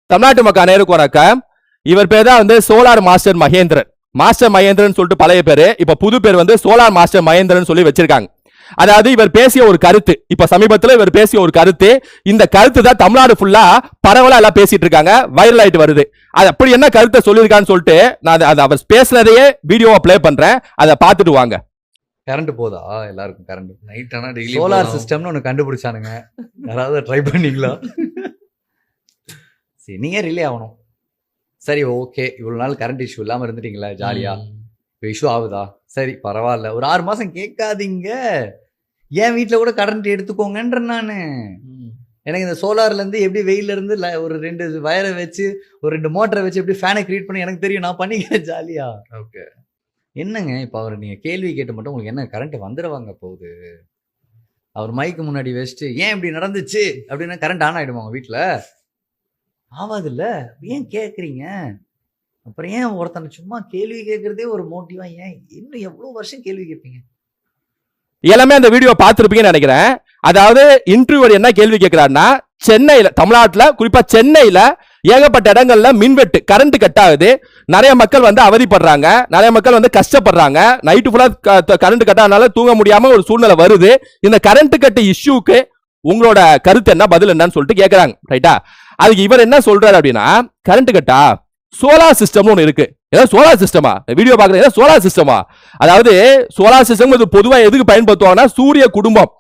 தமிழ்நாட்டு மக்கள் அனைவருக்கும் வணக்கம். இவர் பேர் தான் solar master Mahendran. Master Mahendran சொல்லிட்டு பழைய பேரு, இப்ப புது பேர் சோலார் மாஸ்டர் மகேந்திரன் சொல்லி வச்சிருக்காங்க. அதாவது இவர் பேசிய ஒரு கருத்து, இப்ப சமீபத்தில் இவர் பேசிய ஒரு கருத்து, இந்த கருத்து தான் தமிழ்நாடு ஃபுல்லா பரவலா எல்லாம் பேசிட்டு இருக்காங்க, வைரல் ஆயிட்டு வருது. அது அப்படி என்ன கருத்தை சொல்லியிருக்கான்னு சொல்லிட்டு நான் அவர் பேசுனதையே வீடியோவை பிளே பண்றேன், அதை பார்த்துட்டு வாங்க. கரண்ட் போதா எல்லாருக்கும்? கரண்ட் நைட் ஆனா டெய்லி சோலார் சிஸ்டம்னு ஒன்று கண்டுபிடிச்சானுங்க, யாராவது ட்ரை பண்ணீங்களா? சரி, நீங்க ரிலே ஆகணும். சரி, ஓகே, இவ்வளவு நாள் கரண்ட் இஷ்யூ இல்லாம இருந்துட்டீங்களா, ஜாலியா. இப்போ இஷ்யூ ஆகுதா? சரி, பரவாயில்ல, ஒரு 6 மாசம் கேட்காதீங்க, என் வீட்டில் கூட கரண்ட் எடுத்துக்கோங்கன்ற. நான் எனக்கு இந்த சோலார்ல இருந்து எப்படி வெயில இருந்து ஒரு 2 வயரை வச்சு ஒரு 2 மோட்டரை வச்சு எப்படி ஃபேனை கிரியேட் பண்ணி எனக்கு தெரியும், நான் பண்ணிக்கிறேன் ஜாலியா. ஓகே, என்னங்க இப்போ அவர் நீங்க கேள்வி கேட்டு மட்டும் உங்களுக்கு என்ன கரண்ட் வந்துடுவாங்க போகுது? அவர் மைக்கு முன்னாடி வச்சுட்டு ஏன் இப்படி நடந்துச்சு அப்படின்னா கரண்ட் ஆன் ஆயிடுமா உங்க வீட்டில்? ஆவாது இல்ல. ஏன் கேட்குறீங்க? அப்புறம் ஏன் ஒருத்தனை சும்மா கேள்வி கேட்கறதே ஒரு மோட்டிவா? ஏன் இன்னும் எவ்வளவு வருஷம் கேள்வி கேட்பீங்க? எல்லாமே அந்த வீடியோ பார்த்துருப்பீங்கன்னு நினைக்கிறேன். அதாவது இன்டர்வியூவர் என்ன கேள்வி கேட்கிறாருன்னா, சென்னையில, தமிழ்நாட்டில் குறிப்பா சென்னையில ஏகப்பட்ட இடங்கள்ல மின்வெட்டு, கரண்ட் கட் ஆகுது, நிறைய மக்கள் அவதிப்படுறாங்க, நிறைய மக்கள் கஷ்டப்படுறாங்க, நைட்டு ஃபுல்லா கரண்ட் கட் ஆனால தூங்க முடியாம ஒரு சூழ்நிலை வருது. இந்த கரண்ட் கட் இஷ்யூக்கு உங்களோட கருத்து என்ன, பதில் என்னன்னு சொல்லிட்டு கேட்கறாங்க, ரைட்டா? அதுக்கு இவர் என்ன சொல்றாரு அப்படின்னா, கரண்ட் கட்டா சோலார் சிஸ்டம்னு ஒன்று இருக்கு. ஏதாவது சோலார் சிஸ்டமா வீடியோ பாக்குறேன், சோலார் சிஸ்டமா? அதாவது சோலார் சிஸ்டம் பொதுவா எதுக்கு பயன்படுத்துவாங்கன்னா, சூரிய குடும்பம்,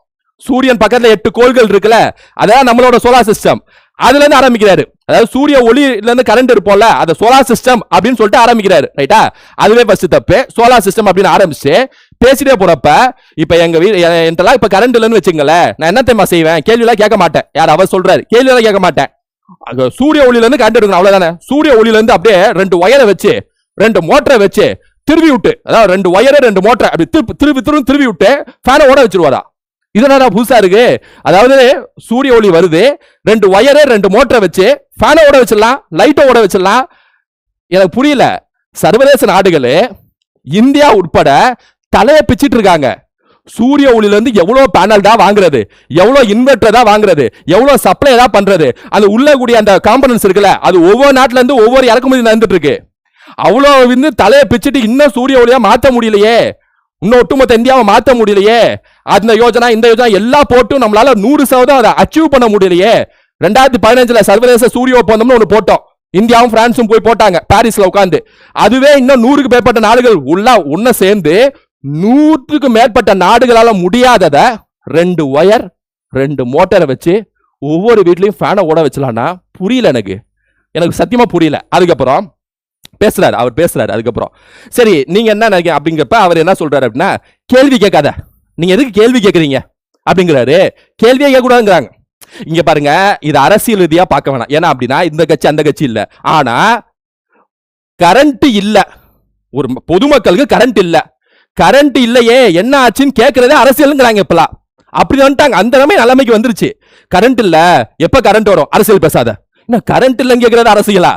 சூரியன் பக்கத்துல 8 கோள்கள் இருக்குல்ல, அதான் நம்மளோட சோலார் சிஸ்டம். அதுல இருந்து ஆரம்பிக்கிறாரு. அதாவது சூரிய ஒளியில இருந்து கரண்ட் இருப்போம்ல, அது சோலார் சிஸ்டம் அப்படின்னு சொல்லிட்டு ஆரம்பிக்கிறாரு, ரைட்டா? அதுவே ஃபர்ஸ்ட் தப்பு. சோலார் சிஸ்டம் அப்படின்னு ஆரம்பிச்சு பேசிட்டே போறப்ப, இப்ப எங்க வீடு என்கிட்ட இப்ப கரண்ட் இல்லைன்னு வச்சுங்களேன், நான் என்ன தெரியுமா செய்வேன்? கேள்வி எல்லாம் கேட்க மாட்டேன். யார் அவர் சொல்றாரு, கேள்வி எல்லாம் கேட்க மாட்டேன். சூரிய ஒளியில இருந்து கரண்ட் எடுக்கணும், அவ்வளவுதானே. சூரிய ஒளியில இருந்து அப்படியே 2 ஒயரை வச்சு 2 மோட்டரை வச்சு திருவி விட்டு, அதாவது 2 ஒயரை 2 மோட்டரை அப்படி திருவி விட்டு ஃபேனை ஓட வச்சிருவாரா? இதனால புதுசா இருக்கு. அதாவது சூரிய ஒளி வருது, 2 ஒயரை 2 மோட்டரை வச்சு ஃபேனை ஓட வச்சிடலாம், லைட்டை ஓட வச்சிடலாம். எனக்கு புரியல. சர்வதேச நாடுகள் இந்தியா உட்பட தலையை பிச்சிட்டு இருக்காங்க. சூரிய ஒளியில இருந்து எவ்வளவு பேனல் தான் வாங்குறது, எவ்வளவு இன்வெர்டர் தான் வாங்குறது, எவ்வளவு சப்ளை தான் பண்றது, அது உள்ள கூடிய அந்த காம்பனன்ட்ஸ் இருக்குல்ல, அது ஒவ்வொரு நாட்டுல இருந்து ஒவ்வொரு இறக்குமதி நடந்துட்டு இருக்கு. அவ்வளவு தலையை பிச்சுட்டு இன்னும் சூரிய ஒளியா மாத்த முடியலையே, இன்னும் ஒட்டுமொத்த இந்தியாவை மாத்த முடியலையே. அந்த யோஜனா இந்த யோஜனா எல்லாம் போட்டு நம்மளால 100% அதை அச்சீவ் பண்ண முடியலையே. 2015 சர்வதேச சூரிய ஒப்பந்தம்னு ஒண்ணு போட்டோம், இந்தியாவும் பிரான்ஸும் போய் போட்டாங்க பாரிஸ்ல உட்கார்ந்து. அதுவே இன்னும் 100க்கு மேற்பட்ட நாடுகள் உள்ள ஒன்ன சேர்ந்து 100க்கு மேற்பட்ட நாடுகளால முடியாதத 2 ஒயர் 2 மோட்டரை வச்சு ஒவ்வொரு வீட்லயும் ஃபேனை ஓட வச்சலாம்னா புரியல. எனக்கு சத்தியமா புரியல. அதுக்கப்புறம் பேசுறாரு, அவர் பேசுறாரு. அதுக்கப்புறம் சரி, நீங்க என்ன நினைக்கிறீங்க அப்படிங்கிறப்ப அவர் என்ன சொல்றாரு அப்படின்னா, கேள்வி கேட்காத, நீங்க எதுக்கு கேள்வி கேட்கறீங்க அப்படிங்கிறாரு. கேள்வியே கேட்கக்கூடாதுங்கிறாங்க. இங்க பாருங்க, இது அரசியல் ரீதியா பார்க்க வேணாம். ஏன்னா அப்படின்னா இந்த கட்சி அந்த கட்சி இல்ல, ஆனா கரண்ட் இல்ல, ஒரு பொதுமக்களுக்கு கரண்ட் இல்ல, கரண்ட் இல்லையே என்ன ஆச்சுன்னு கேட்கறதே அரசியலுங்கிறாங்க. இப்பெல்லாம் அப்படி வந்துட்டாங்க, அந்த நிலைமைக்கு வந்துருச்சு. கரண்ட் இல்ல, எப்ப கரண்ட் வரும்? அரசியல் பேசாத. என்ன கரண்ட் இல்லைன்னு கேட்கறது அரசியலா?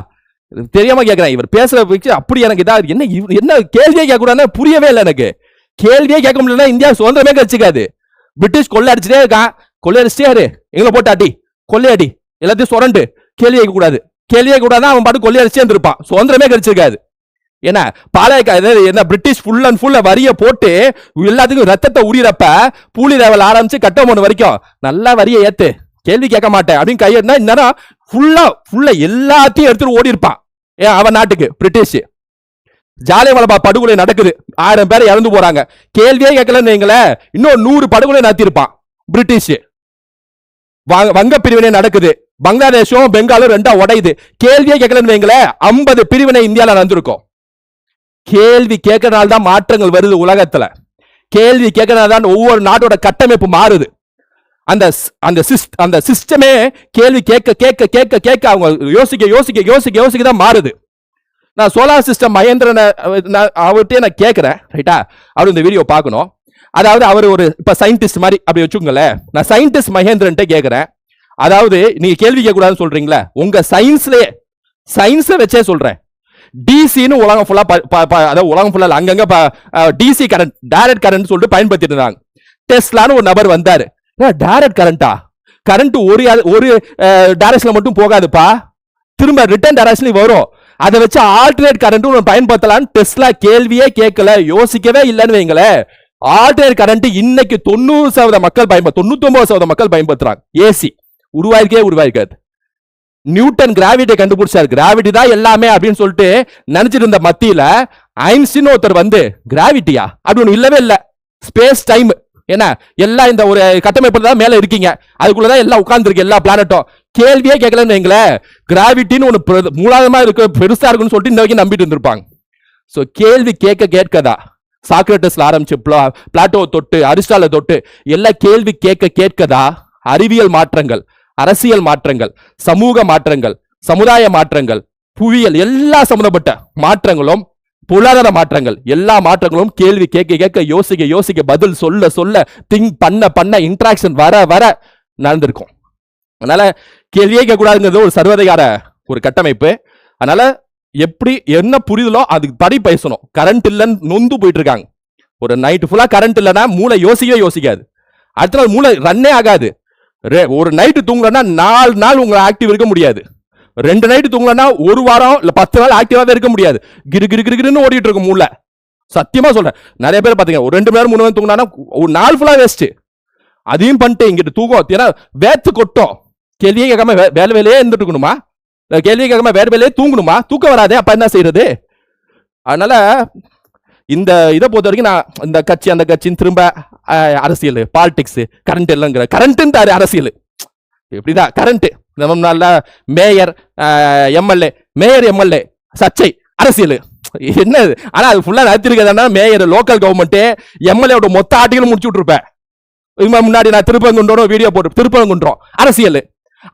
தெரியாம கேட்கிறேன். இவர் பேசுற அப்படி எனக்கு இதா என்ன கேள்வியே கேட்கக்கூடாது, புரியவே இல்லை எனக்கு. கேள்வியே கேட்க முடியல, இந்தியா சுதந்திரமே கிடைச்சிக்காது. பிரிட்டிஷ் கொள்ளை அடிச்சுட்டே இருக்கான், கொள்ளை அடிச்சுட்டே எங்களை போட்டு அடி, கொள்ளையடி, எல்லாத்தையும் சுரண்டு. கேள்வி கேட்க கூடாது, கேள்வி கேட்க கூடாது, அவன் பாட்டு கொள்ளை அடிச்சே இருப்பான், சுதந்திரமே கிடைச்சிருக்காது. ஏன்னா என்ன பிரிட்டிஷ் ஃபுல் அண்ட் ஃபுல் வரிய போட்டு எல்லாத்துக்கும் ரத்தத்தை உரியறப்ப பூலி லெவல் ஆரம்பிச்சு கட்டமோன் வரைக்கும் நல்லா வரிய ஏத்து, கேள்வி கேட்க மாட்டேன் அப்படின்னு கையெழுந்தா இந்நேரம் ஃபுல்லா எல்லாத்தையும் எடுத்துட்டு ஓடி இருப்பான் அவன் நாட்டுக்கு. பிரிட்டிஷ் ஜாலியன்வாலாபாக் படுகொலை நடக்குது, 1000 பேர் இறந்து போறாங்க, கேள்வியே கேட்கலன்னு வைங்களேன், இன்னும் 100 படுகொலை நடத்திருப்பான் பிரிட்டிஷ். வங்க பிரிவினை நடக்குது, பங்களாதேஷும் பெங்காலும் 2ஆ உடையுது, கேள்வியே கேட்கலன்னு வைங்களேன், 50 பிரிவினை இந்தியாவில் நடந்திருக்கும். கேள்வி கேட்கறதுனால தான் மாற்றங்கள் வருது உலகத்துல. கேள்வி கேட்கறதுனால தான் ஒவ்வொரு நாட்டோட கட்டமைப்பு மாறுது. அந்த சிஸ்டமே கேள்வி கேட்க கேட்க கேட்க கேட்க அவங்க யோசிக்க யோசிக்க யோசிக்க யோசிக்க தான் மாறுது. நான் சோலார் சிஸ்டம் மகேந்திரன் அவர்கிட்டயே நான் கேட்கிறேன், ரைட்டா? அவர் இந்த வீடியோ பார்க்கணும். அதாவது அவர் ஒரு இப்ப சயின்டிஸ்ட் மாதிரி அப்படி வச்சுக்கோங்களேன். நான் சயின்டிஸ்ட் மகேந்திரன் கேட்கிறேன். அதாவது நீங்க கேள்வி கேட்க கூடாதுன்னு சொல்றீங்களா, உங்க சயின்ஸ்ல வச்சே சொல்றேன். டிசின்னு உலகம் ஃபுல்லா, அதாவது உலகம் ஃபுல்லா அங்கங்க டிசி கரண்ட், டைரக்ட் கரண்ட் சொல்லிட்டு பயன்படுத்திட்டு இருந்தாங்க. டெஸ்லான்னு ஒரு நபர் வந்தாரு, டைரக்ட் கரண்டா? கரண்ட் ஒரு டைரக்ஷன்ல மட்டும் போகாதுப்பா, திரும்ப ரிட்டர்ன் டைரக்ஷன்ல வரும். அதை வச்சு ஆல்டர்னேட் கரண்ட் பயன்படுத்தலாம். டெஸ்லா கேள்வியே கேட்கல, யோசிக்கவே இல்லைன்னு வைங்களேன். ஆல்டர்னேட் கரண்ட் இன்னைக்கு 90% மக்கள் 99% மக்கள் பயன்படுத்துறாங்க. ஏசி உருவாயிருக்காது. நியூட்டன் கிராவிட்டி கண்டுபிடிச்சாரு. கிராவிட்டி தான் எல்லாமே அப்படின்னு சொல்லிட்டு நினைச்சிட்டு இருந்த மத்தியில ஐன்ஸ்டீன் ஒருத்தர் வந்து கிராவிட்டியா அப்படி ஒண்ணு இல்லவே இல்ல, ஸ்பேஸ் டைம் என்ன எல்லாம் இந்த ஒரு கட்டமைப்பு தான் மேல இருக்கீங்க, அதுக்குள்ளதான் எல்லாம் உட்கார்ந்துருக்கு எல்லா பிளானட்டும். கேள்வியே கேட்கலன்னு வைங்களேன், கிராவிட்டின்னு ஒண்ணு மூலாதமா இருக்கு, பெருசா இருக்குன்னு சொல்லிட்டு இந்த வரைக்கும் நம்பிட்டு இருந்திருப்பாங்க. சோ கேள்வி கேட்கதா சாக்ரட்டிஸ்ல ஆரம்பிச்சு பிளாட்டோ தொட்டு அரிஸ்டால தொட்டு எல்லா கேள்வி கேட்கதா அறிவியல் மாற்றங்கள், அரசியல் மாற்றங்கள், சமூக மாற்றங்கள், சமுதாய மாற்றங்கள், புவியியல் எல்லா சம்பந்தப்பட்ட மாற்றங்களும், பொருளாதார மாற்றங்கள், எல்லா மாற்றங்களும் கேள்வி கேட்க யோசிக்க பதில் சொல்ல திங்க் பண்ண இன்டராக்ஷன் வர நடந்திருக்கும். அதனால கேள்வியே கேட்கக்கூடாதுங்கிறது ஒரு சர்வதிகார ஒரு கட்டமைப்பு. அதனால எப்படி என்ன புரிதலோ அதுக்கு படி பேசணும். கரண்ட் இல்லைன்னு நொந்து போயிட்டு இருக்காங்க. ஒரு நைட் ஃபுல்லா கரண்ட் இல்லைன்னா மூளை யோசிக்காது. அடுத்த நாள் மூளை ரன்னே ஆகாது. ஒரு நைட்டு தூங்கலன்னா 4 நாள் உங்களை ஆக்டிவ் இருக்க முடியாது. 2 நைட்டு தூங்கலன்னா 1 வாரம் இல்ல 10 நாள் ஆக்டிவாவே இருக்க முடியாது. கிருன்னு ஓடிட்டு இருக்கும் மூளை. சத்தியமா சொல்றேன். நிறைய பேர் பாத்தீங்க ஒரு 2 மணி நேரம் 3 மணி நேரம் தூங்கினா ஒரு நாள் ஃபுல்லா வேஸ்ட். அதையும் பண்ணிட்டு இங்கிட்டு தூக்கம், ஏன்னா வேத்து கொட்டும். கேள்வியே கேட்காம வேலையே இருந்துட்டு இருக்கணுமா? கேள்வியே கேட்காம வேலையே தூங்கணுமா? தூக்கம் வராதே, அப்ப என்ன செய்யறது? அதனால இந்த இதை பொறுத்த வரைக்கும் நான் இந்த கட்சி அந்த கட்சின்னு திரும்ப அரசியல் பாலிடிக்ஸ் கரண்ட் இல்லைங்கிற கரண்ட் அரசியல் இப்படிதான் கரண்ட். நல்ல மேயர் எம்எல்ஏ சர்ச்சை அரசியல் என்ன? ஆனா அது ஃபுல்லா நடத்திருக்கா மேயர் லோக்கல் கவர்மெண்ட் எம்எல்ஏ மொத்த ஆட்டிகளும் முடிச்சு விட்டுருப்பேன். முன்னாடி நான் திருப்பரங்குன்றம் வீடியோ போட்டு திருப்பரங்குன்றம் அரசியல்.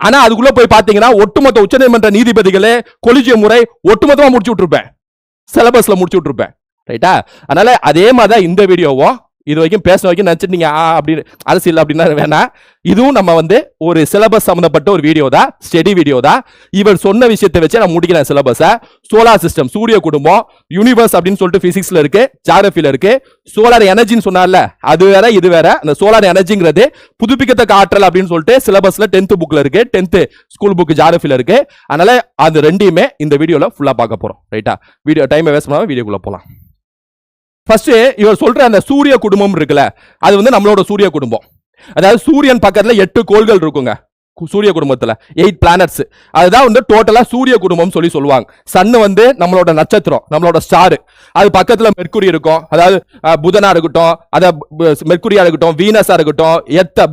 ஆனா அதுக்குள்ள போய் பாத்தீங்கன்னா ஒட்டுமொத்த உச்சநீதிமன்ற நீதிபதிகளே கொலிஜியம் முறை ஒட்டுமொத்தமா முடிச்சு விட்டுருப்பேன், சிலபஸ்ல முடிச்சு விட்டுருப்பேன். ரைட்டா? அதனால அதே மாதிரிதான் இந்த வீடியோவும் இது வரைக்கும் பேச வரைக்கும் நினைச்சிட்டீங்க அப்படின்னு அரசியல் அப்படின்னா வேணாம். இதுவும் நம்ம வந்து ஒரு சிலபஸ் சம்பந்தப்பட்ட ஒரு வீடியோ தான், ஸ்டடி வீடியோ தான். இவர் சொன்ன விஷயத்தை வச்சு நான் முடிக்கிறேன் சிலபஸை. சோலார் சிஸ்டம், சூரிய குடும்பம், யூனிவர்ஸ் அப்படின்னு சொல்லிட்டு பிசிக்ஸ்ல இருக்கு, ஜியோகிராஃபில இருக்கு. சோலார் எனர்ஜின்னு சொன்னார்ல, அது வேற இது வேற. அந்த சோலார் எனர்ஜிங்கிறது புதுப்பிக்கத்தக்க ஆற்றல் அப்படின்னு சொல்லிட்டு சிலபஸ்ல 10th புக்ல இருக்கு, 10th ஸ்கூல் புக் ஜியோகிராஃபில இருக்கு. அதனால அது ரெண்டையுமே இந்த வீடியோல ஃபுல்லா பார்க்க போறோம். ரைட்டா? வீடியோ டைம் வேஸ்ட் பண்ணாம வீடியோக்குள்ள போலாம். ஃபர்ஸ்ட் இவர் சொல்ற அந்த சூரிய குடும்பம் இருக்குல்ல, அது வந்து நம்மளோட சூரிய குடும்பம். அதாவது சூரியன் பக்கத்துல 8 கோள்கள் இருக்குங்க சூரிய குடும்பத்துல, 8 பிளானட்ஸ். அதுதான் வந்து டோட்டலா சூரிய குடும்பம் சொல்லுவாங்க. சன் வந்து நம்மளோட நட்சத்திரம், நம்மளோட ஸ்டார். அது பக்கத்துல மெர்க்குரி இருக்கும், அதாவது புதனா இருக்கட்டும், மெர்க்குரியா இருக்கட்டும், வீனஸா இருக்கட்டும்,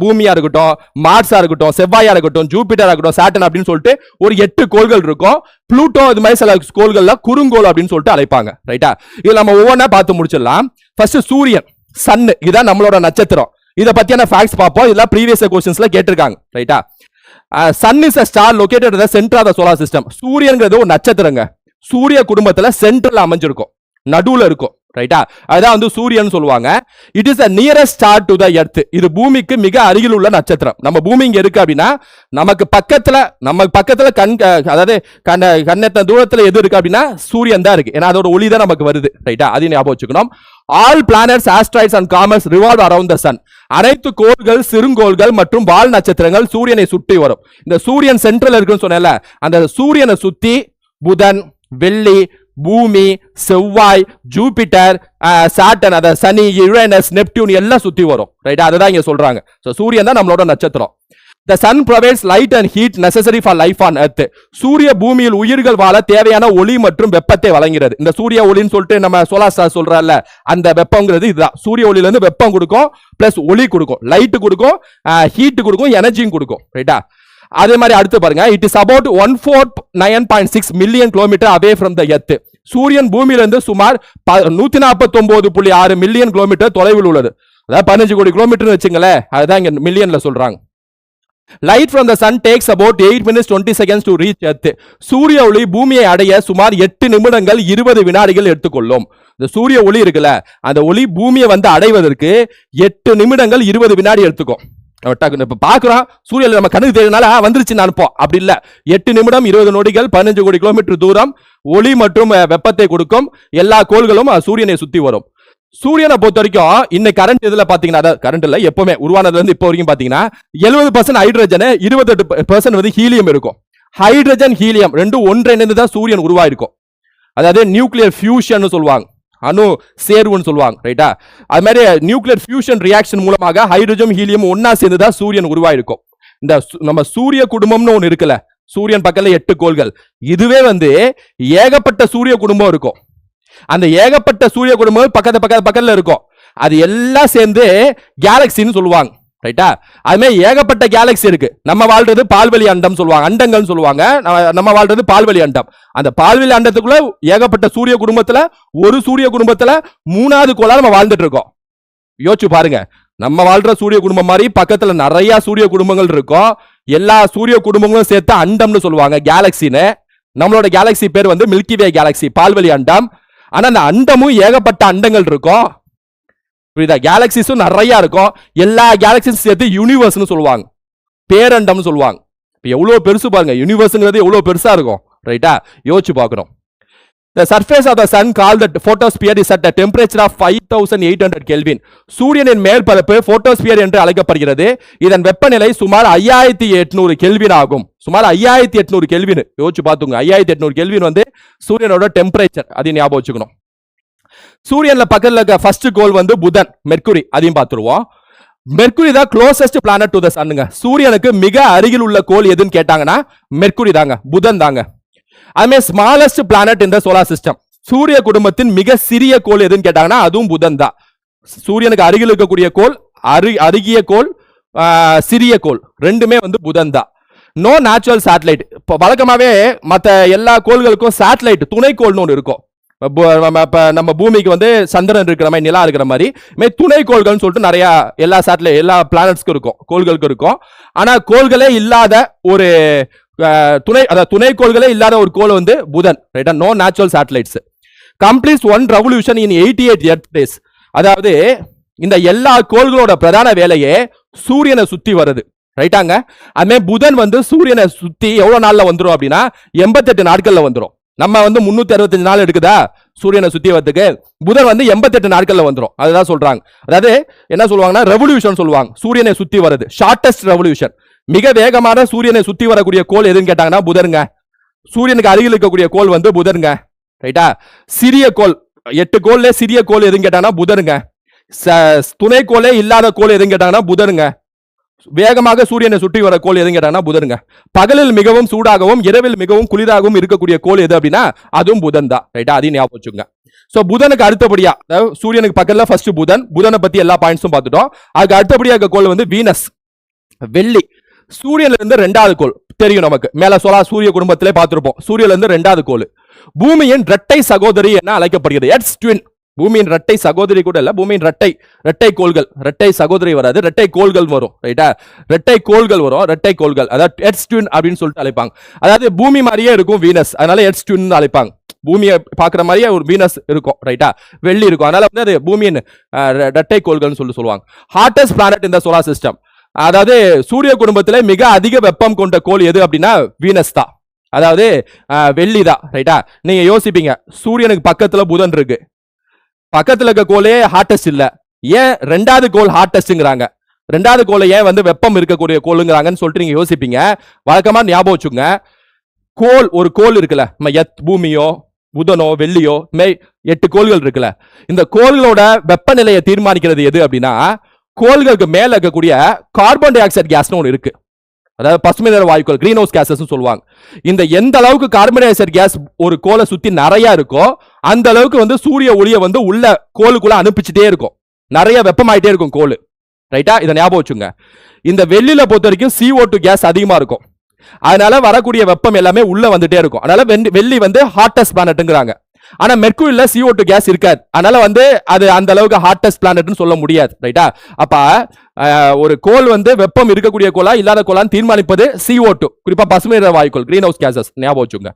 பூமியா இருக்கட்டும், மார்ஸா இருக்கட்டும், செவ்வாயா இருக்கட்டும், ஜூபிட்டரா இருக்கட்டும், சாட்டன் அப்படின்னு சொல்லிட்டு ஒரு 8 கோள்கள் இருக்கும். புளூட்டோ இது மாதிரி சில கோள்கள்ல குறுங்கோள் அப்படின்னு சொல்லிட்டு அழைப்பாங்க. ரைட்டா? இது நம்ம ஒவ்வொன்றா பார்த்து முடிச்சிடலாம். ஃபர்ஸ்ட் சூரியன், சன், இதான் நம்மளோட நட்சத்திரம். இதை பத்தியான ஃபேக்ட்ஸ் பார்ப்போம். இதெல்லாம் ப்ரீவியஸ் क्वेश्चंसல கேட்டிருக்காங்க. ரைட்டா? Sun is a star located at the center of the solar system. சூரியன்ங்கிறது ஒரு நட்சத்திரங்க. சூரிய குடும்பத்துல சென்டர்ல அமைஞ்சிருக்கும், நடுவுல இருக்கும். ரைட்டா? அதுதான் வந்து சூரியன் சொல்லுவாங்க. It is a nearest star to the earth. இது பூமிக்கு மிக அருகில் உள்ள நட்சத்திரம். நம்ம பூமி இங்க இருக்கு அப்படின்னா நமக்கு பக்கத்துல அதாவது கண்ணெத்த தூரத்துல எது இருக்கு அப்படின்னா சூரியன் தான் இருக்கு. ஏன்னா அதோட ஒளி தான் நமக்கு வருது. ரைட்டா? அதையும் ஞாபகம் வச்சுக்கணும். All planets, asteroids and comets revolve around the sun. அனைத்து கோள்கள், சிறுங்கோள்கள் மற்றும் வால் நட்சத்திரங்கள் சூரியனை சுற்றி வரும். இந்த சூரியன் சென்ட்ரல் இருக்குன்னு சொன்னேன்ல, அந்த சூரியனை சுத்தி புதன், வெள்ளி, பூமி, செவ்வாய், ஜூபிட்டர், சாட்டன், அத சனி, யுரேனஸ், நெப்டியூன் எல்லாம் சுத்தி வரும். ரைட்டா? அதுதான் இங்க சொல்றாங்க. சூரியன் தான் நம்மளோட நட்சத்திரம். The sun provides light and heat necessary for life on earth. சூரிய பூமியில் உயிர்கள் வாழ தேவையான ஒளி மற்றும் வெப்பத்தை வழங்குகிறது. இந்த சூரிய ஒளின்னு சொல்லிட்டு நம்ம சோலார் ஸ்டார் சொல்றல, அந்த வெப்பம்ங்கிறது இதுதான். சூரிய ஒளியில இருந்து வெப்பம் கொடுக்கும், பிளஸ் ஒளி கொடுக்கும், லைட் கொடுக்கும், ஹீட் கொடுக்கும், எனர்ஜியும் கொடுக்கும். ரைட்டா? அதே மாதிரி அடுத்து பாருங்க, it is about 149.6 million kilometre away from the earth. சூரியன் பூமியிலிருந்து சுமார் 149.6 மில்லியன் கிலோமீட்டர் தொலைவில் உள்ளது. அதாவது 15 கோடி கிலோமீட்டர் வச்சுங்களேன். அதுதான் இங்க மில்லியன்ல சொல்றாங்க. Light from the sun takes about 8 minutes 20 seconds to reach earth. சூரிய ஒளி பூமியை அடைய சுமார் 8 நிமிடங்கள் 20 வினாடிகள் எடுத்துக்கொள்ளும். இந்த சூரிய ஒளி இருக்குல்ல, அந்த ஒளி பூமியை வந்து அடைவதற்கு 8 நிமிடங்கள் 20 வினாடி எடுத்துக்கும். இப்ப பாக்குறோம் சூரியன் நம்ம கண்ணுக்கு தெரியுதுனால வந்துருச்சு அனுப்போம். அப்படி இல்ல, 8 நிமிடம் 20 நொடிகள் 15 கோடி கிலோமீட்டர் தூரம் ஒளி மற்றும் வெப்பத்தை கொடுக்கும். எல்லா கோள்களும் சூரியனை சுத்தி வரும். சூரியனை பொறுத்த வரைக்கும் இன்னைக்கு கரண்ட் இதுல பாத்தீங்கன்னா, கரண்ட் இல்ல எப்பவுமே உருவானதுல இருந்து இப்போ வரைக்கும் பாத்தீங்கன்னா 70% ஹைட்ரஜன், 28% வந்து ஹீலியம் இருக்கும். ஹைட்ரஜன் ஹீலியம் ரெண்டும் ஒன்றிணைந்து தான் சூரியன் உருவாயிருக்கும். அதாவது நியூக்ளியர் ஃபியூஷன் சொல்லுவாங்க, அணு சேர்வுன்னு சொல்லுவாங்க, ரைட்டா? அது மாதிரி நியூக்ளியர் ஃபியூஷன் ரியாக்ஷன் மூலமாக ஹைட்ரஜன் ஹீலியம் ஒன்னா சேர்ந்து தான் சூரியன் உருவாயிருக்கும். இந்த நம்ம சூரிய குடும்பம்னு ஒன்று இருக்குல்ல, சூரியன் பக்கத்துல 8 கோள்கள், இதுவே வந்து ஏகப்பட்ட சூரிய குடும்பம் இருக்கும். அந்த ஏகப்பட்ட சூரிய குடும்பம் பக்கத்துல இருக்கும். அது எல்லாம் சேர்ந்து கேலக்சின்னு சொல்லுவாங்க, ரைட்டா? அதுமாதிரி ஏகப்பட்ட கேலக்சி இருக்கு. நம்ம வாழ்றது பால்வெளி அண்டம் சொல்லுவாங்க, அண்டங்கள் சொல்லுவாங்க. நம்ம வாழ்றது பால்வெளி அண்டம். அந்த பால்வெளி அண்டத்துக்குள்ள ஏகப்பட்ட சூரிய குடும்பத்துல ஒரு சூரிய குடும்பத்துல 3வது கோளா நம்ம வாழ்ந்துட்டு இருக்கோம். யோசிச்சு பாருங்க, நம்ம வாழ்ற சூரிய குடும்பம் மாதிரி பக்கத்துல நிறைய சூரிய குடும்பங்கள் இருக்கும். எல்லா சூரிய குடும்பங்களும் சேர்த்து அண்டம்னு சொல்லுவாங்க, கேலக்சின்னு. நம்மளோட கேலக்சி பேர் வந்து மில்கி வே கேலக்சி, பால்வெளி அண்டம். ஆனா அந்த அண்டமும் ஏகப்பட்ட அண்டங்கள் இருக்கும், புரியுதா? கேலக்சிஸும் நிறைய இருக்கும். எல்லா கேலக்சிஸும் சேர்த்து யூனிவர்ஸ்னு சொல்லுவாங்க, பேரண்டம்னு சொல்லுவாங்க. இப்போ எவ்வளவு பெருசு பாருங்க, யூனிவர்ஸ்ங்கிறது எவ்வளவு பெருசா இருக்கும், ரைட்டா? யோசிச்சு பார்க்கணும். The surface of the sun called the photosphere is at a temperature of 5800 Kelvin. சூரியனின் மேற்பரப்பு போட்டோஸ்பியர் என்று அழைக்கப்படுகிறது. இதன் வெப்பநிலை சுமார் 5800 கெல்வின் ஆகும். சுமார் 5800 கெல்வின். யோசிச்சு பார்த்துங்க, 5800 கெல்வின் வந்து சூரியனோட டெம்பரேச்சர். அதை ஞாபகம் வச்சுக்கணும். சூரியன்ல பக்கத்துல இருக்க ஃபர்ஸ்ட் கோள் வந்து புதன், மெர்க்குரி. அதையும் பார்த்துருவோம். மெர்க்குரி தான் க்ளோசஸ்ட் பிளானட் டு த சன்னுங்க. சூரியனுக்கு மிக அருகில் உள்ள கோள் எதுன்னு கேட்டாங்கன்னா மெர்க்குரி தாங்க, புதன் தாங்க. அதுமே ஸ்மாலஸ்ட் பிளானட் இந்த சோலார் சிஸ்டம். சூரிய குடும்பத்தின் மிக சிறிய கோள் எதுன்னு கேட்டாங்கன்னா அதுவும் புதன் தான். சூரியனுக்கு அருகில் இருக்கக்கூடிய கோள், அருகிய கோள், சிறிய கோள் ரெண்டுமே வந்து புதன் தான். No natural satellite. இப்போ வழக்கமாவே மற்ற எல்லா கோள்களுக்கும் சேட்டலைட், துணைக்கோள்னு ஒன்று இருக்கும். நம்ம பூமிக்கு வந்து சந்திரன் இருக்கிற மாதிரி, நிலா இருக்கிற மாதிரி துணைக்கோள்கள்னு சொல்லிட்டு நிறைய எல்லா சேட்டலைட், எல்லா பிளானட்ஸ்க்கும் இருக்கும், கோள்களுக்கு இருக்கும். ஆனா கோள்களே இல்லாத ஒரு துணைக்கோள்களே இல்லாத ஒரு கோள் வந்து புதன், ரைட்டா? No natural satellites. Complete 1 revolution in 88 earth days. அதாவது இந்த எல்லா கோள்களோட பிரதான வேலையே சூரியனை சுத்தி வருது, ரைட்டாங்க? அதுமே புதன் வந்து சூரியனை சுத்தி எவ்வளவு நாள்ல வந்துரும் அப்படின்னா 88 நாட்கள்ல வந்துரும். நம்ம வந்து 365 நாள் எடுக்குதா சூரியனை சுத்தி வரதுக்கு, புதன் வந்து 88 நாட்கள்ல வந்துரும். அதுதான் சொல்றாங்க. அதாவது என்ன சொல்லுவாங்கன்னா ரெவல்யூஷன் சொல்லுவாங்க, சூரியனை சுத்தி வருது, ஷார்டஸ்ட் ரெவல்யூஷன். மிக வேகமான சூரியனை சுத்தி வரக்கூடிய கோள் எதுன்னு கேட்டாங்கன்னா புதனுங்க. சூரியனுக்கு அருகில் இருக்கக்கூடிய கோள் வந்து புதனுங்க, ரைட்டா? சிறிய கோள், 8 கோள்ல சிறிய கோள் எதுன்னு கேட்டாங்கன்னா புதனுங்க. துணைக்கோளே இல்லாத கோள் எதுன்னு கேட்டாங்கன்னா புதனுங்க. வேகமாக சூரியனை சுற்றி வர கோள் எதுன்னு கேட்டாங்கன்னா புதனுங்க. பகலில் மிகவும் சூடாகவும் இரவில் மிகவும் குளிராகவும் இருக்கக்கூடிய கோள் எது அப்படின்னா அதுவும் புதன் தான், ரைட்டா? அதையும் ஞாபகம் வச்சுக்கோங்க. சோ புதனுக்கு அடுத்தபடியா, சூரியனுக்கு பக்கத்துல ஃபர்ஸ்ட் புதன், புதனை பத்தி எல்லா பாயிண்ட்ஸும் பார்த்துட்டோம். அதுக்கு அடுத்தபடியா இருக்க கோள் வந்து வீனஸ், வெள்ளி. சூரியன்ல இருந்து 2வது கோள் தெரியும் நமக்கு, மேல சூரிய குடும்பத்திலே பார்த்திருப்போம். சூரியன்ல இருந்து 2வது கோள் பூமியின் இரட்டை சகோதரி என அழைக்கப்படுகிறது, எர்த்ஸ் ட்வின். பூமியின் இரட்டை சகோதரி கூட இல்ல, பூமியின் இரட்டை கோள்கள். இரட்டை சகோதரி வராது, இரட்டை கோள்கள் வரும், ரைட்டா? இரட்டை கோள்கள் வரும், இரட்டை கோள்கள். அதாவது எர்த்ஸ் ட்வின் அப்படின்னு சொல்லிட்டு அழைப்பாங்க. அதாவது பூமி மாதிரியே இருக்கும் வீனஸ், அதனால எர்த்ஸ் ட்வின் அழைப்பாங்க. பூமியை பாக்குற மாதிரியே ஒரு வீனஸ் இருக்கும், ரைட்டா? வெள்ளி இருக்கும், அதனால வந்து அது பூமியின் இரட்டை கோள்கள் சொல்லுவாங்க. ஹார்டஸ்ட் பிளானட் இந்த சோலார் சிஸ்டம். அதாவது சூரிய குடும்பத்திலே மிக அதிக வெப்பம் கொண்ட கோள் எது அப்படின்னா வீனஸ் தான், அதாவது வெள்ளி தான், ரைட்டா? நீங்க யோசிப்பீங்க, சூரியனுக்கு பக்கத்துல புதன் இருக்கு, பக்கத்துல இருக்க கோளே ஹார்டஸ்ட் இல்ல, ஏன் 2வது கோள் ஹார்டஸ்ட்ங்கிறாங்க? 2வது கோளை ஏன் வந்து வெப்பம் இருக்கக்கூடிய கோளுங்கிறாங்கன்னு சொல்லிட்டு நீங்க யோசிப்பீங்க. வழக்கமா ஞாபகம் வச்சுங்க, கோள், ஒரு கோள் இருக்குல்ல, பூமியோ புதனோ வெள்ளியோ 8 கோள்கள் இருக்குல்ல, இந்த கோள்களோட வெப்பநிலையை தீர்மானிக்கிறது எது அப்படின்னா கோள்களுக்கு மேல இருக்கக்கூடிய கார்பன் டை ஆக்சைடு கேஸ்னு ஒன்று இருக்கு. அதாவது பசுமை நிற வாயுக்கள், கிரீன் ஹவுஸ் கேசஸ் சொல்லுவாங்க. இந்த எந்த அளவுக்கு கார்பன் டை ஆக்சைடு கேஸ் ஒரு கோளை சுத்தி நிறைய இருக்கோ அந்த அளவுக்கு வந்து சூரிய ஒளியை வந்து உள்ள கோளுக்குள்ள அனுப்பிச்சுட்டே இருக்கும், நிறைய வெப்பமாயிட்டே இருக்கும் கோள், ரைட்டா? இதை ஞாபகம் வச்சுங்க. இந்த வெள்ளியில பொறுத்த வரைக்கும் CO2 கேஸ் அதிகமா இருக்கும், அதனால வரக்கூடிய வெப்பம் எல்லாமே உள்ள வந்துட்டே இருக்கும். அதனால வெள்ளி வந்து ஹார்டஸ்ட் பிளானட்ங்கிறாங்க. ஆனா மெர்க்குரியில CO2 கேஸ் இருக்காது, அதனால வந்து அது அந்த அளவுக்கு ஹார்டஸ்ட் பிளானட்னு சொல்ல முடியாது, ரைட்டா? அப்ப ஒரு கோள் வந்து வெப்பம் இருக்கக்கூடிய கோளா இல்லாத கோளான்னு தீர்மானிப்பது CO2, குறிப்பா பசுமை நிற வாயுக்கள், கிரீன் ஹவுஸ் கேசஸ். ஞாபகம் வச்சுங்க.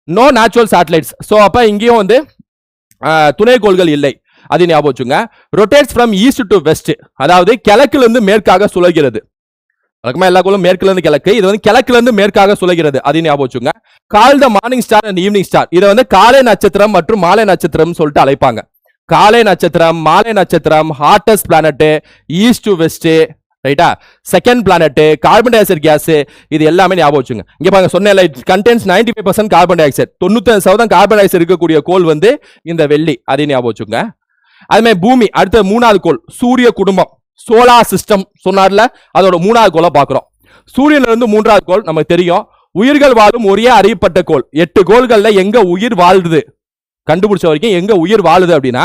No natural satellites. சோ அப்ப இங்கேயும் வந்து துணைக்கோள்கள் இல்லை, அது ஞாபகம் வச்சுங்க. Rotates from east to west, அதாவது கிழக்குல இருந்து மேற்காக சுழல்கிறது. வழக்கமா எல்லா கோளும் மேற்குல இருந்து கிழக்கு, இது வந்து கிழக்குல இருந்து மேற்காக சுழல்கிறது, அது ஞாபகம் வச்சுங்க. Call the morning star and evening star. இதை வந்து காலை நட்சத்திரம் மற்றும் மாலை நட்சத்திரம் சொல்லிட்டு அழைப்பாங்க. காலை நட்சத்திரம், மாலை நட்சத்திரம், hardest planet, east to west, ரைட்டா. Second planet, carbon dioxide gas, இது எல்லாமே ஞாபகம் வச்சுங்க. இங்க பாருங்க சொன்னேன்ல, it contains 95% carbon dioxide, 95% carbon dioxide இருக்கக்கூடிய கோள் வந்து இந்த வெள்ளி, அதையும் ஞாபகம் வச்சுங்க. அது மாதிரி பூமி அடுத்த 3வது கோள் சூரிய குடும்பம், சோலார் சிஸ்டம் சொன்னார்ல, அதோட 3வது கோளை பார்க்கிறோம். சூரியன்ல இருந்து 3வது கோள் நமக்கு தெரியும். உயிர்கள் வாழும் ஒரே அறியப்பட்ட கோள். 8 கோள்கள்ல எங்க உயிர் வாழுது கண்டுபிடிச்ச வரைக்கும் எங்க உயிர் வாழுது அப்படின்னா,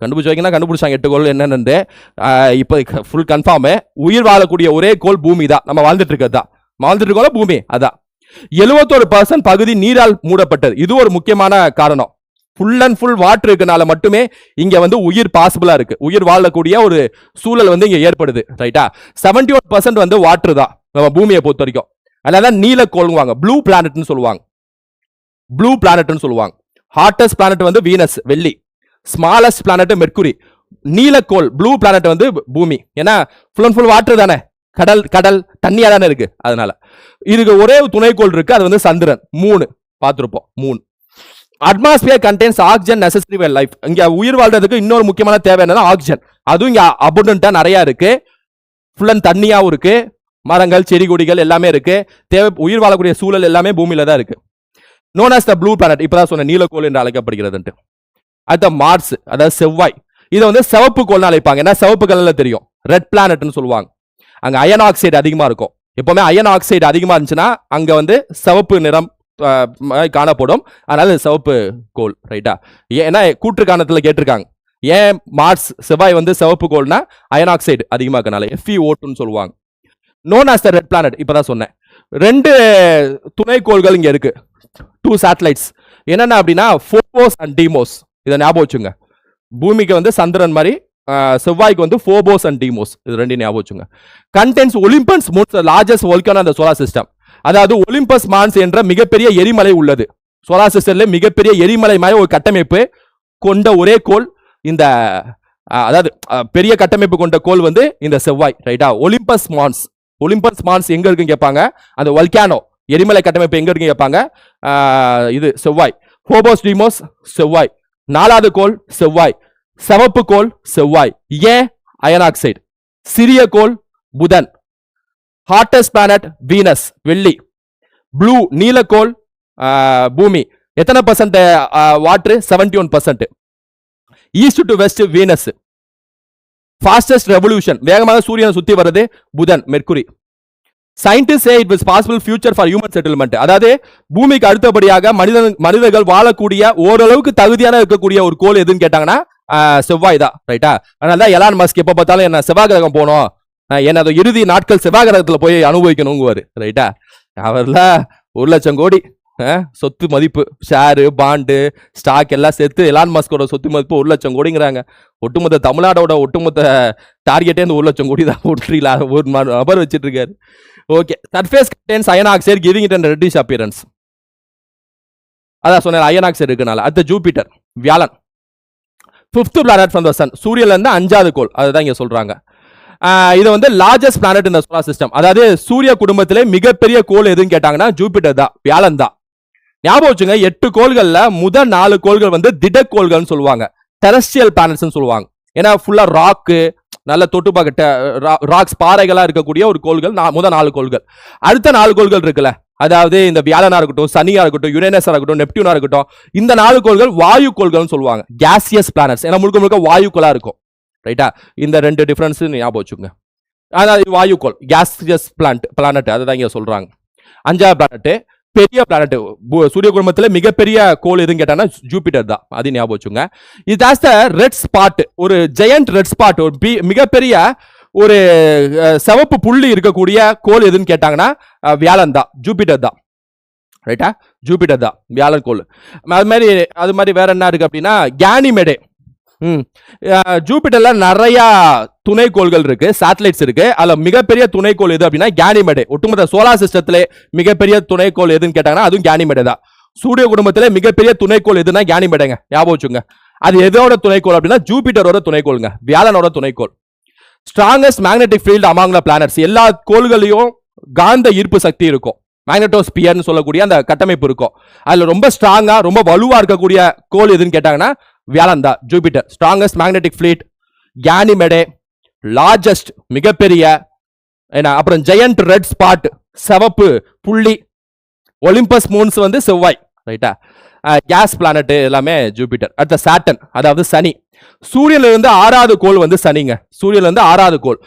கண்டுபிடிச்ச வரைக்கும் கண்டுபிடிச்சாங்க 8 கோள் என்னன்னு. இப்போ ஃபுல் கன்ஃபார்ம் உயிர் வாழக்கூடிய ஒரே கோள் பூமி தான். நம்ம வாழ்ந்துட்டு இருக்கிறது தான், வாழ்ந்துட்டு இருக்கோம் பூமி. அதான் 71% பகுதி நீரால் மூடப்பட்டது. இது ஒரு முக்கியமான காரணம். ஃபுல் அண்ட் ஃபுல் வாட்டர் இருக்கனால மட்டுமே இங்க வந்து உயிர் பாசிபிளா இருக்கு, உயிர் வாழக்கூடிய ஒரு சூழல் வந்து இங்க ஏற்படுது. ரைட்டா. 71% வந்து வாட்டர் தான் நம்ம பூமியை பொறுத்த வரைக்கும். அதனால நீலக்கோள்வாங்க, ப்ளூ பிளானட்னு சொல்லுவாங்க. ப்ளூ பிளானட்னு சொல்லுவாங்க. ஹாட்டஸ்ட் பிளானட் வந்து வீனஸ் வெள்ளி, ஸ்மாலஸ்ட் பிளானட் மெர்க்குரி. நீலக்கோள் ப்ளூ பிளானட் வந்து பூமி. ஏன்னா ஃபுல் அண்ட் ஃபுல் வாட்டர் தானே, கடல் கடல் தண்ணியா தானே இருக்கு. அதனால இதுக்கு ஒரே துணைக்கோள் இருக்கு, அது வந்து சந்திரன். 3 பார்த்திருப்போம். 3 atmosphere contains oxygen necessary for life. இங்க உயிர் வாழ்றதுக்கு இன்னொரு முக்கியமான தேவை என்னன்னா ஆக்சிஜன். அதுவும் இங்க அபண்டன்ட்டா நிறைய இருக்கு. ஃபுல் அண்ட் தண்ணியாவும் இருக்கு, மரங்கள் செடி கொடிகள் எல்லாமே இருக்கு. தேவை உயிர் வாழக்கூடிய சூழல் எல்லாமே பூமியில தான் இருக்கு. Known as the blue planet, இப்பதான் சொன்ன நீலக்கோள் என்று அழைக்கப்படுகிறது. அடுத்த மார்ஸ், அதாவது செவ்வாய். இதை வந்து சிவப்பு கோள்னு அழைப்பாங்க. ஏன்னா சிவப்பு கலர்ல தெரியும், ரெட் பிளானட்னு சொல்லுவாங்க. அங்க அயன் ஆக்சைடு அதிகமா இருக்கும். எப்பவுமே அயன் ஆக்சைடு அதிகமா இருந்துச்சுன்னா அங்க வந்து சிவப்பு நிறம் காணப்படும். அதனால சிவப்பு கோள். ரைட்டா. ஏன்னா கூற்று காரணத்துல கேட்டிருக்காங்க, ஏன் மார்ஸ் செவ்வாய் வந்து சிவப்பு கோள்னா அயன் ஆக்சைடு அதிகமா இருக்கனால FeO2 சொல்லுவாங்க. Known as the red planet, இப்பதான் சொன்னேன். 2 துணைக்கோள்கள் இங்க இருக்கு, 2 சேட்டலைட்ஸ். என்னென்ன அப்படின்னா ஃபோபோஸ் அண்ட் டீமோஸ். இதை ஞாபகம் வச்சுங்க. பூமிக்கு வந்து சந்திரன் மாதிரி, செவ்வாய்க்கு வந்து ஃபோபோஸ் அண்ட் டீமோஸ். இது 2 ஞாபகம் வச்சுங்க. கண்டென்ஸ் ஒலிம்பஸ் மூன்ஸ் லார்ஜஸ்ட் வோல்கனோ அந்த சோலார் சிஸ்டம். அதாவது ஒலிம்பஸ் மான்ஸ் என்ற மிகப்பெரிய எரிமலை உள்ளது சோலார் சிஸ்டம்ல. மிகப்பெரிய எரிமலை மாதிரி ஒரு கட்டமைப்பு கொண்ட ஒரே கோள் இந்த, அதாவது பெரிய கட்டமைப்பு கொண்ட கோள் வந்து இந்த செவ்வாய். ரைட்டா. ஒலிம்பஸ் மான்ஸ். ஒலிம்பஸ் மான்ஸ் எங்க இருக்குன்னு கேட்பாங்க. அந்த வல்கானோ எரிமலை கட்டமைப்பு எங்க இருக்குன்னு கேட்பாங்க. இது செவ்வாய். ஃபோபோஸ் டீமோஸ் செவ்வாய். 4வது கோள் செவ்வாய். சிவப்பு கோள் செவ்வாய். ஏன் அயன் ஆக்சைடு. சிறிய கோள் புதன். ஹாட்டஸ்ட் பிளானட் வீனஸ் வெள்ளி. ப்ளூ நீலக்கோள் பூமி. எத்தனை percent water? 71%. East to west Venus. Fastest revolution, வேகமாக சூரியனை சுத்தி வருது புதன் Mercury. Scientist say it was possible future for human settlement. அதாவது பூமிக்கு அடுத்தபடியாக மனிதர்கள் வாழக்கூடிய ஓரளவுக்கு தகுதியான இருக்கக்கூடிய ஒரு கோள் எதுன்னு கேட்டாங்கன்னா செவ்வாய் தான். ரைட்டா. அதனால தான் எலான் மஸ்க் எப்ப பார்த்தாலும் என்ன செவ்வாய் கிரகம் போனோம், என்ன இறுதி நாட்கள் செவ்வாய் கிரகத்துல போய் அனுபவிக்கணுங்குவாரு. ரைட்டா. அவர்ல 1 லட்சம் கோடி சொத்து மதிப்பு, ஷேரு பாண்டு ஸ்டாக் எல்லாம் சேர்த்து எலான் மஸ்கோட சொத்து மதிப்பு 1 லட்சம் கோடிங்கிறாங்க. ஒட்டுமொத்த தமிழ்நாடோட ஒட்டுமொத்த டார்கெட்டே இந்த 1 லட்சம் கோடி தான். ஒரு நபர் வச்சிட்டு இருக்காரு. Okay. Surface contains iron oxide giving it and reddish appearance. அதான் சொன்ன அயன் ஆக்சைடு இருக்கனால. அடுத்த ஜூபிட்டர் வியாழன். 5th planet from the sun. சூரியன்ல இருந்து 5வது கோள், அதுதான் இங்க சொல்றாங்க. இது வந்து லார்ஜஸ்ட் பிளானட் இந்த சோலார் சிஸ்டம். அதாவது சூரிய குடும்பத்திலே மிகப்பெரிய கோள் எதுன்னு கேட்டாங்கன்னா ஜூபிட்டர் தான், வியாழன் தான். ஞாபகம் வச்சுங்க. 8 கோள்கள்ல முதல் 4 கோள்கள் வந்து திடக்கோள்கள்னு சொல்லுவாங்க, டெரஸ்ட்ரியல் பிளானட்ஸ்னு சொல்லுவாங்க. ஏன்னா ஃபுல்லா ராக்கு, நல்ல தொட்டு பார்க்க ராக்ஸ் பாறைகளா இருக்கக்கூடிய ஒரு கோள்கள் முதல் 4 கோள்கள். அடுத்த 4 கோள்கள் இருக்குல்ல, அதாவது இந்த வியாழனா இருக்கட்டும், சனியா இருக்கட்டும், யுரேனஸா இருக்கட்டும், நெப்டியூனா இருக்கட்டும், இந்த 4 கோள்கள் வாயு கோள்கள்னு சொல்லுவாங்க, கேசியஸ் பிளானட்ஸ். ஏன்னா முழுக்க முழுக்க வாயுக்களா இருக்கும். ரைட்டா. இந்த 2 டிஃபரன்ஸ் ஞாபகம் வச்சுங்க. அதாவது வாயுக்கோள் கேசியஸ் பிளானட், அதுதான் இங்க சொல்றாங்க. 5வது பிளானட் பெரிய பிளானட், சூரிய குடும்பத்தில் மிகப்பெரிய கோள் எதுன்னு கேட்டாங்கன்னா ஜூபிட்டர் தான், அது ஞாபகம் வச்சுங்க. இது ஆஸ் த ரெட் ஸ்பாட், ஒரு ஜெயண்ட் ரெட் ஸ்பாட், ஒரு மிகப்பெரிய ஒரு சிவப்பு புள்ளி இருக்கக்கூடிய கோள் எதுன்னு கேட்டாங்கன்னா வியாழன் தான், ஜூபிட்டர் தான். ரைட்டா. ஜூபிட்டர் தான் வியாழன் கோள். அது மாதிரி வேற என்ன இருக்கு அப்படின்னா கேனிமெடே. ஜூபிட்டர்ல நிறைய துணைக்கோள்கள் இருக்கு, சேட்டலைட்ஸ் இருக்கு. அதுல மிகப்பெரிய துணைக்கோள் எது அப்படின்னா கேனிமெடே. ஒட்டுமொத்த சோலார் சிஸ்டத்திலே மிகப்பெரிய துணைக்கோள் எதுன்னு கேட்டாங்கன்னா அதுவும் கேனிமெடே தான். சூரிய குடும்பத்திலே மிகப்பெரிய துணைக்கோள் எதுனா கேனிமெடேங்க, ஞாபகம் வச்சுங்க. அது எதோட துணைக்கோள் அப்படின்னா ஜூபிட்டரோட துணைக்கோளுங்க, வியாழனோட துணைக்கோள். Strongest magnetic field among the planets. எல்லா கோள்களையும் காந்த ஈர்ப்பு சக்தி இருக்கும், மேக்னெட்டோஸ்பியர்னு சொல்லக்கூடிய அந்த கட்டமைப்பு இருக்கும். அதுல ரொம்ப ஸ்ட்ராங்கா ரொம்ப வலுவா இருக்கக்கூடிய கோள் எதுன்னு கேட்டாங்கன்னா வியாழன் தான், Jupiter. Strongest magnetic field, Ganymede, largest மிகப்பெரிய, ஏன்னா அப்புறம் ஜெயண்ட் ரெட் ஸ்பாட் சிவப்பு புள்ளி, ஒலிம்பஸ் மூன்ஸ் வந்து செவ்வாய், ரைட்டா. கேஸ் பிளானட் எல்லாமே ஜூபிட்டர். அடுத்த சாட்டன் அதாவது சனி. சூரியன்ல இருந்து 6வது கோள் வந்து சனிங்க. சூரியன்ல இருந்து 6வது கோள்